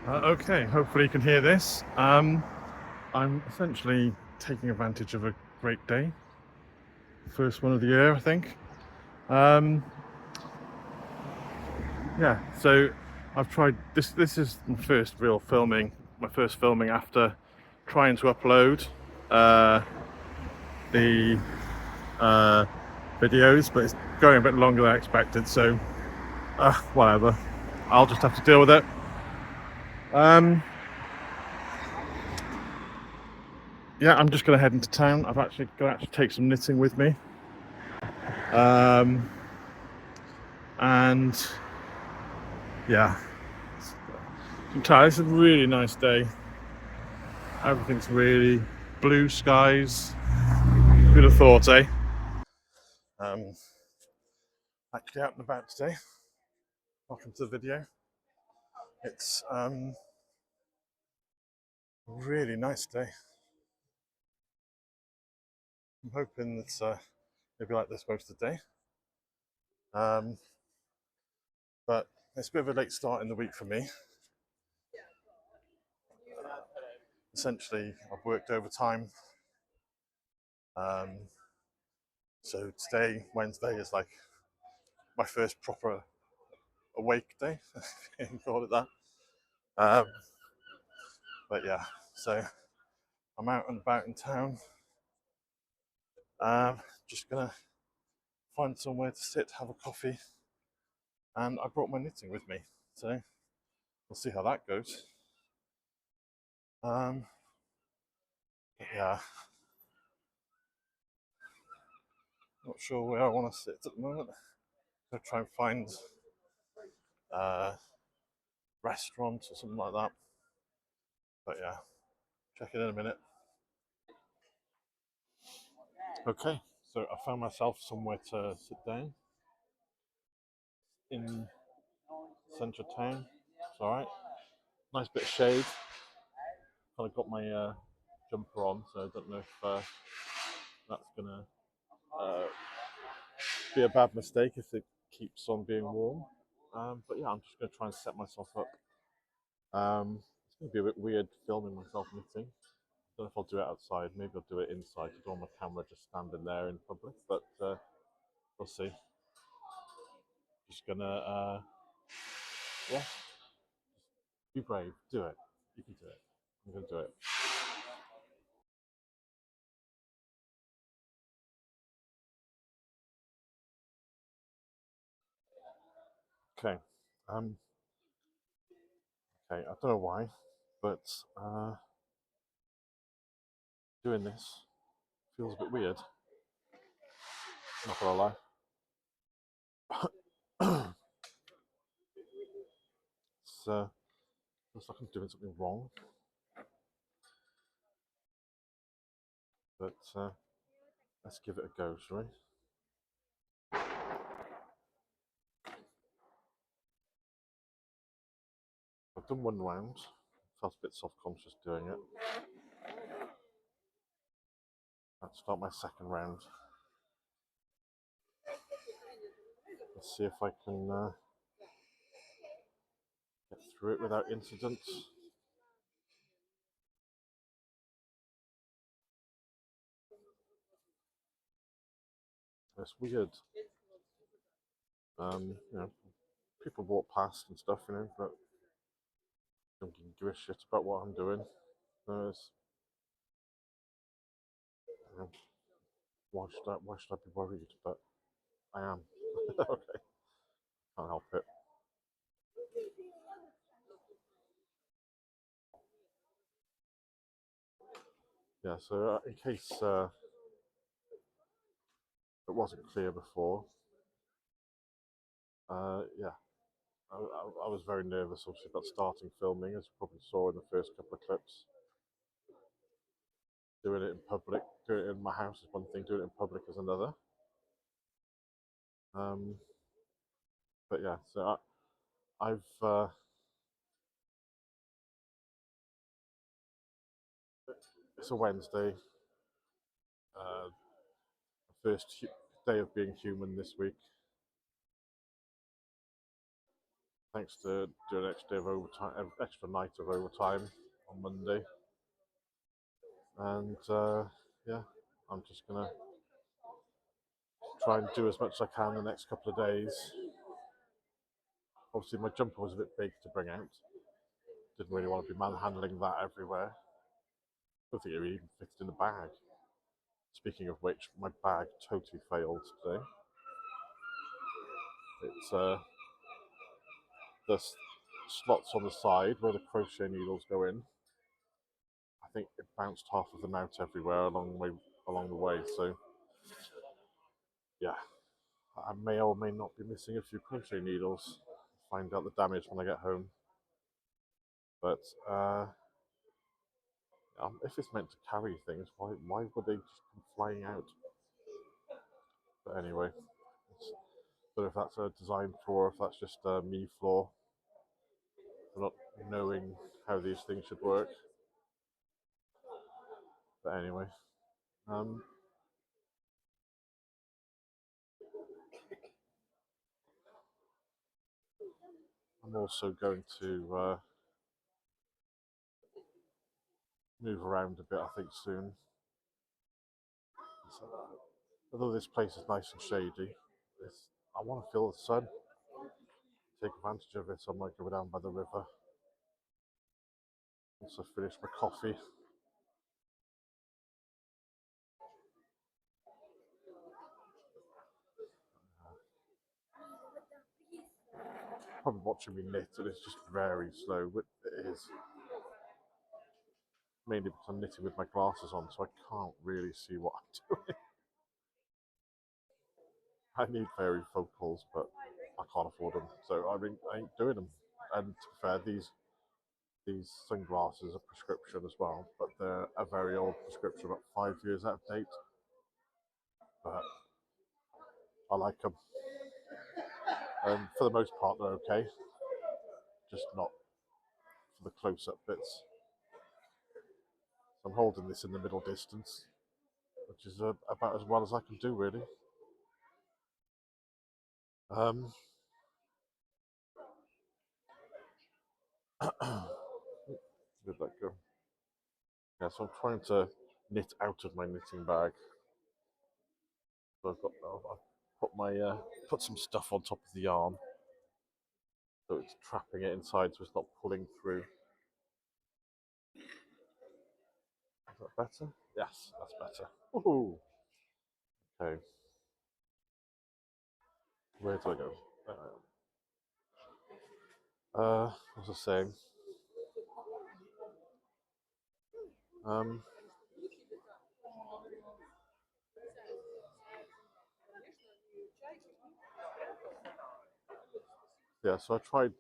Okay, hopefully you can hear this. I'm essentially taking advantage of a great day. First one of the year, I think. Um, yeah, so I've tried this. This is my first real filming, my first filming after trying to upload uh, the uh, videos, but it's going a bit longer than I expected, so whatever. I'll just have to deal with it. Um, yeah, I'm just going to head into town. I've actually going to take some knitting with me. And yeah, I'm tired. It's a really nice day. Everything's really blue skies. Who'd have thought, eh? Um, actually out and about today. Welcome to the video. It's a really nice day. I'm hoping that it'll be like this most of the day. Um, but it's a bit of a late start in the week for me. Essentially, I've worked overtime. Um, so today, Wednesday, is like my first proper awake day, if you can call it that. Um, but yeah, so I'm out and about in town. Just gonna find somewhere to sit, have a coffee, and I brought my knitting with me, so we'll see how that goes. Um, yeah, not sure where I want to sit at the moment. I'm gonna try and find a restaurant or something like that. But yeah, check it in a minute. Okay, so I found myself somewhere to sit down in central town. It's all right. Nice bit of shade. Kind of got my jumper on, so I don't know if that's gonna uh, be a bad mistake if it keeps on being warm. But yeah, I'm just gonna try and set myself up. It's gonna be a bit weird filming myself knitting. Don't know if I'll do it outside. Maybe I'll do it inside. I don't want my camera just standing there in public, but we'll see. Just gonna yeah, be brave. Do it. You can do it. I'm gonna do it. Okay. Um. Okay. I don't know why, but doing this feels a bit weird. Not gonna lie. It's looks like I'm doing something wrong, but let's give it a go, shall we? I've done one round. Felt a bit self-conscious doing it. Let's start my second round. Let's see if I can get through it without incident. It's weird. You know, people walk past and stuff, you know, but don't give a shit about what I'm doing. You know, why should I be worried? But I am. Okay, can't help it. Yeah. So in case it wasn't clear before, yeah, I was very nervous, obviously, about starting filming, as you probably saw in the first couple of clips. Doing it in public, doing it in my house is one thing, doing it in public is another. Um, but yeah, so I've it's a Wednesday, uh, first day of being human this week. thanks to doing an extra day of overtime, extra night of overtime on Monday, and yeah, I'm just gonna try and do as much as I can the next couple of days. Obviously, my jumper was a bit big to bring out. Didn't really want to be manhandling that everywhere. I don't think it even fitted in the bag. Speaking of which, my bag totally failed today. It's the slots on the side where the crochet needles go in. I think it bounced half of them out everywhere along the way. So yeah, I may or may not be missing a few crochet needles. Find out the damage when I get home. But if it's meant to carry things, why would they just come flying out? But anyway, but if that's a design flaw, if that's just a me flaw, for not knowing how these things should work. But anyway, um, I'm also going to move around a bit, I think, soon. So, although this place is nice and shady, I want to feel the sun, take advantage of it. So I might go down by the river. Also finish my coffee. Probably watching me knit, and it's just very slow. But it is mainly because I'm knitting with my glasses on, so I can't really see what I'm doing. I need varifocals, but I can't afford them, so I ain't doing them. And to be fair, these sunglasses are prescription as well, but they're a very old prescription, about 5 years out of date. But I like them, and for the most part, they're okay. Just not for the close-up bits. So I'm holding this in the middle distance, which is about as well as I can do, really. Um, where'd that go? Yeah, so I'm trying to knit out of my knitting bag. So I've put some stuff on top of the yarn, so it's trapping it inside, so it's not pulling through. Is that better? Yes, that's better. Woohoo! Okay, where do I go? What was I saying? Um, yeah, so I tried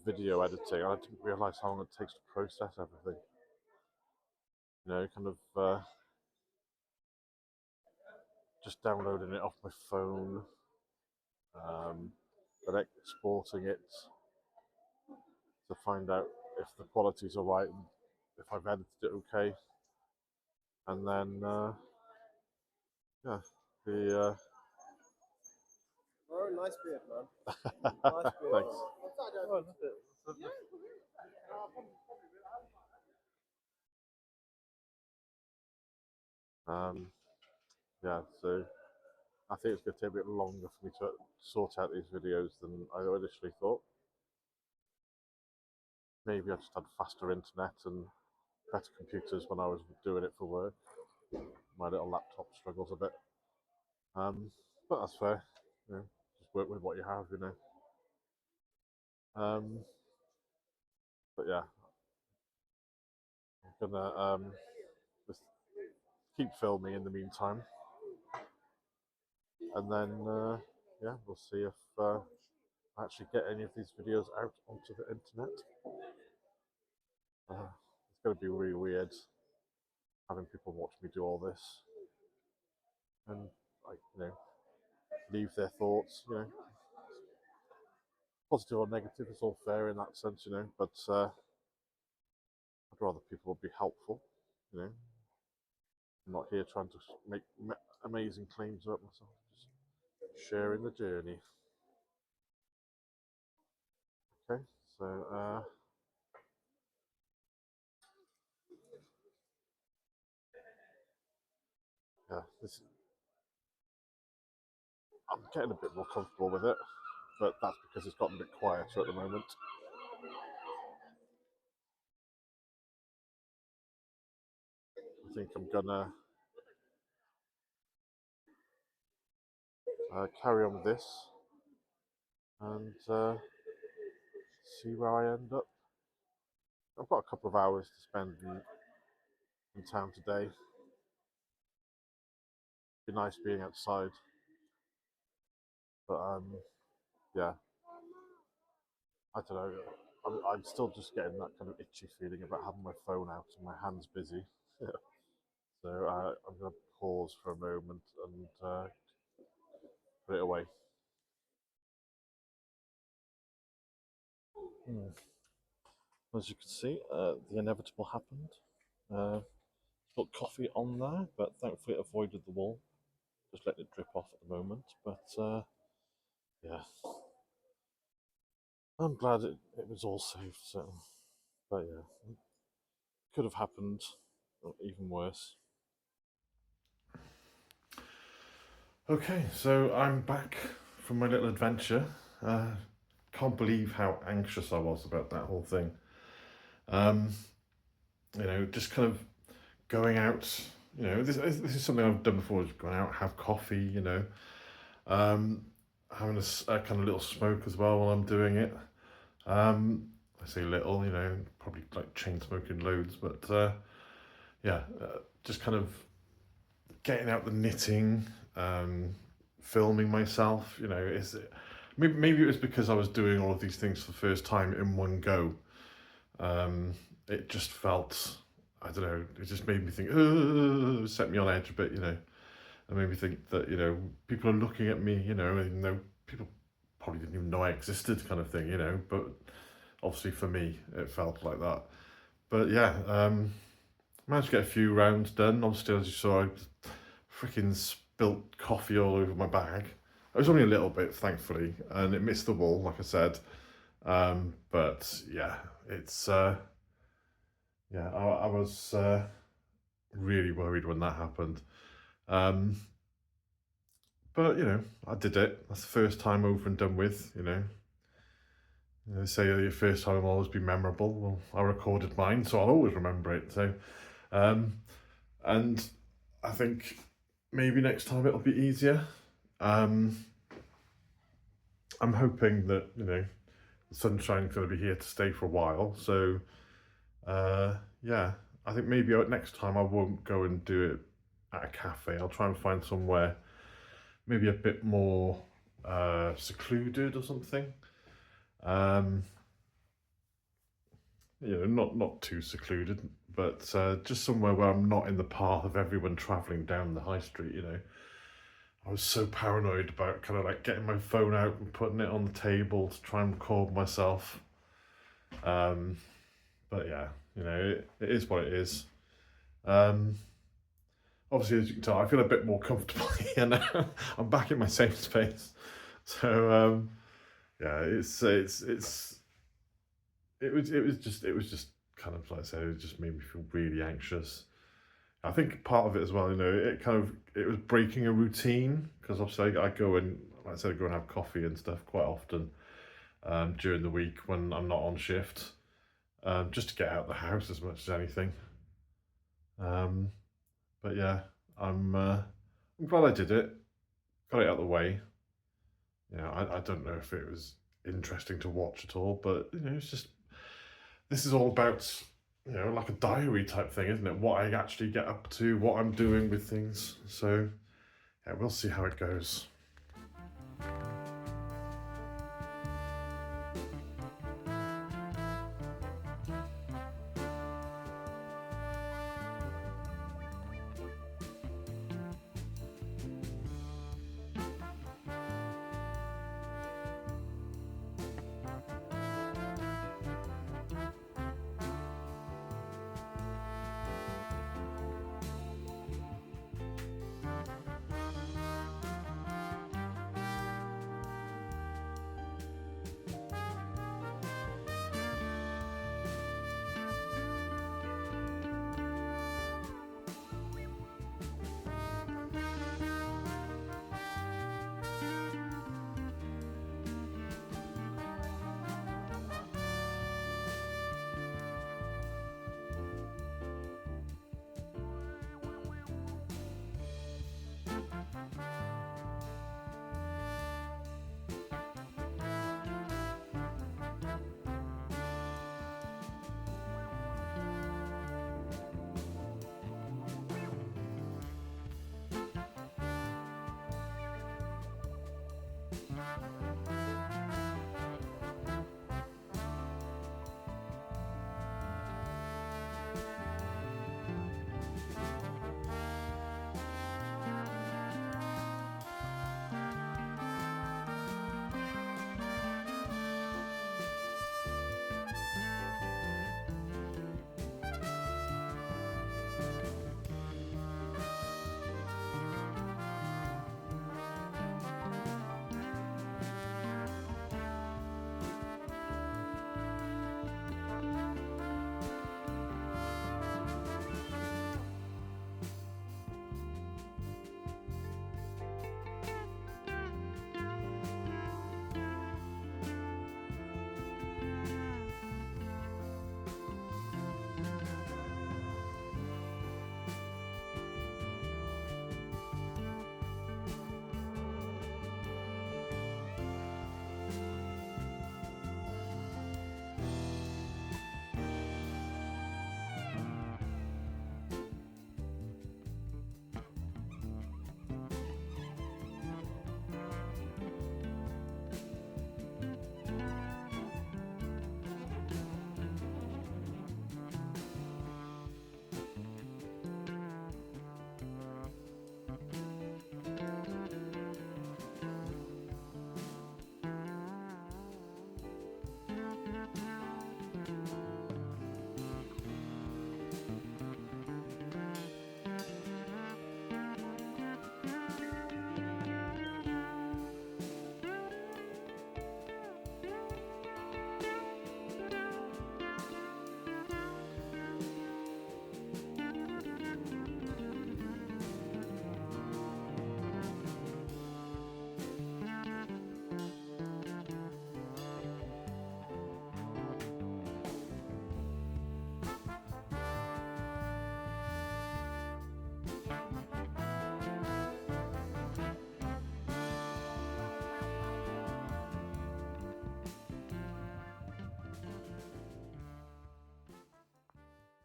video editing, and I didn't realize how long it takes to process everything. You know, kind of just downloading it off my phone, then exporting it to find out if the quality's alright, and if I've edited it okay, and then yeah, the Oh, nice beard, man. Nice beard. thanks. Yeah, so I think it's going to take a bit longer for me to sort out these videos than I initially thought. Maybe I just had faster internet and better computers when I was doing it for work. My little laptop struggles a bit, but that's fair. You know, just work with what you have, you know. But yeah, I'm gonna just keep filming in the meantime, and then yeah, we'll see if I actually get any of these videos out onto the internet. It's going to be really weird having people watch me do all this and, like, you know, leave their thoughts. You know, positive or negative, it's all fair in that sense. You know, but I'd rather people would be helpful. You know, I'm not here trying to make amazing claims about myself. Just sharing the journey. Okay, so yeah, I'm getting a bit more comfortable with it, but that's because it's gotten a bit quieter at the moment. I think I'm gonna carry on with this and see where I end up. I've got a couple of hours to spend in town today. Be nice being outside, but yeah, I don't know. I'm still just getting that kind of itchy feeling about having my phone out and my hands busy. So I'm going to pause for a moment and put it away. Hmm. As you can see, the inevitable happened. Put coffee on there, but thankfully it avoided the wall. Just letting it drip off at the moment. But yeah, I'm glad it was all safe. So, but yeah, it could have happened even worse. Okay, so I'm back from my little adventure. Can't believe how anxious I was about that whole thing. Um, just kind of going out. This is something I've done before. Is going out, have coffee. Um, having a kind of little smoke as well while I'm doing it. I say little, probably like chain smoking loads, but yeah, just kind of getting out the knitting, filming myself. Maybe it was because I was doing all of these things for the first time in one go. Um, it just felt, I don't know, it just made me think, set me on edge a bit, and made me think that, people are looking at me, and people probably didn't even know I existed kind of thing, but obviously for me, it felt like that. But yeah, managed to get a few rounds done. Obviously, as you saw, I freaking spilt coffee all over my bag. It was only a little bit, thankfully, and it missed the wall, like I said. But yeah, it's yeah, I was really worried when that happened. Um, but I did it. That's the first time over and done with. They say your first time will always be memorable. Well, I recorded mine, so I'll always remember it. So, um, and I think maybe next time it'll be easier. Um, I'm hoping that the sunshine's going to be here to stay for a while. So, yeah, I think maybe next time I won't go and do it at a cafe. I'll try and find somewhere maybe a bit more secluded or something. Um, not too secluded, but just somewhere where I'm not in the path of everyone travelling down the high street. I was so paranoid about kind of like getting my phone out and putting it on the table to try and record myself. Um, but yeah, it is what it is. Um, Obviously, as you can tell, I feel a bit more comfortable here now. I'm back in my safe space. So yeah, it was just kind of like I said, it just made me feel really anxious. I think part of it as well, it was breaking a routine because obviously I go and like I said, I go and have coffee and stuff quite often during the week when I'm not on shift, just to get out of the house as much as anything. Um, but yeah, I'm glad I did it, got it out of the way. I don't know if it was interesting to watch at all, but it's just this is all about like a diary type thing, isn't it? What I actually get up to, what I'm doing with things. So yeah, we'll see how it goes.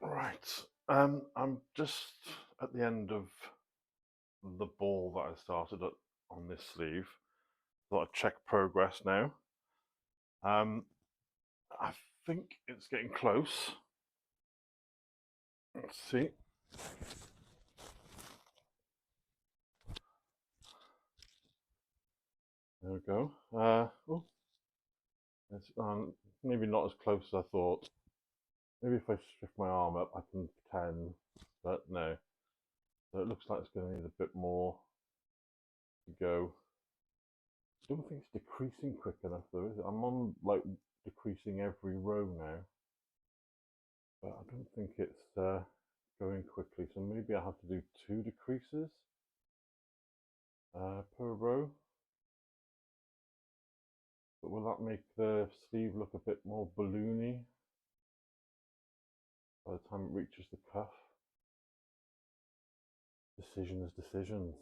Right. I'm just at the end of the ball that I started at on this sleeve. Thought I'd check progress now. I think it's getting close. Let's see. There we go. Oh, it's maybe not as close as I thought. Maybe if I shift my arm up, I can pretend, but no. So it looks like it's going to need a bit more to go. I don't think it's decreasing quick enough though, is it? I'm on like decreasing every row now, but I don't think it's going quickly. So maybe I have to do 2 decreases per row. But will that make the sleeve look a bit more balloony by the time it reaches the cuff? Decisions.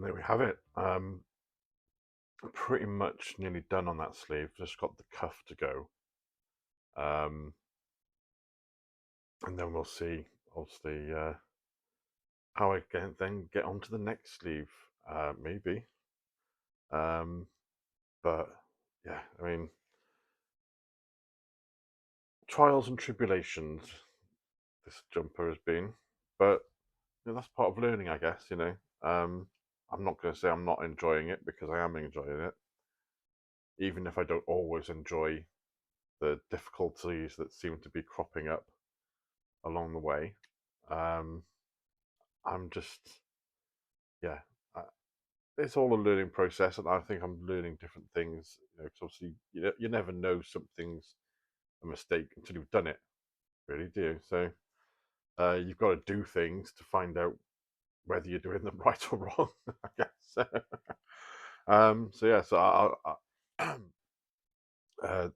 there we have it. Pretty much nearly done on that sleeve. Just got the cuff to go. And then we'll see, obviously, how I can then get onto the next sleeve, maybe. But yeah, I mean, trials and tribulations this jumper has been, but that's part of learning, I guess. I'm not going to say I'm not enjoying it because I am enjoying it, even if I don't always enjoy the difficulties that seem to be cropping up along the way. Um, I'm just, yeah, it's all a learning process, and I think I'm learning different things. Because obviously, you never know something's a mistake until you've done it, really, do you? So you've got to do things to find out whether you're doing them right or wrong, I guess. So yeah, so uh,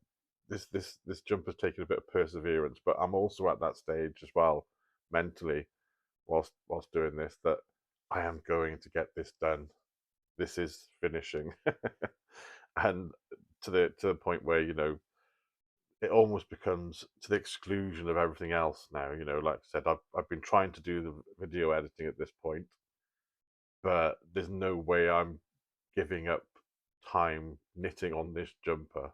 this jump has taken a bit of perseverance, but I'm also at that stage as well, mentally, whilst doing this, that I am going to get this done. This is finishing, and to the point where it almost becomes to the exclusion of everything else now. Like I said, I've been trying to do the video editing at this point, but there's no way I'm giving up time knitting on this jumper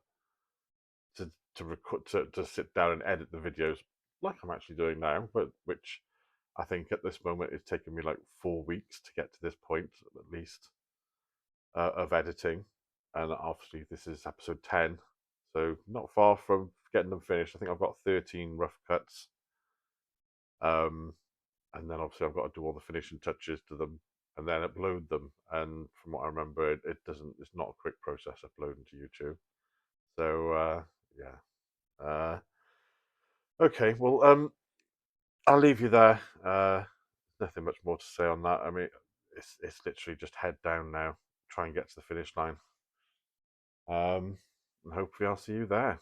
to record to sit down and edit the videos like I'm actually doing now, but which I think at this moment it's taken me like 4 weeks to get to this point at least, of editing, and obviously this is episode 10, so not far from getting them finished. I think I've got 13 rough cuts, um, and then obviously I've got to do all the finishing touches to them and then upload them. And from what I remember, it doesn't. It's not a quick process uploading to YouTube. So yeah. Okay. Well, I'll leave you there. Nothing much more to say on that. I mean, it's literally just head down now, try and get to the finish line. And hopefully I'll see you there.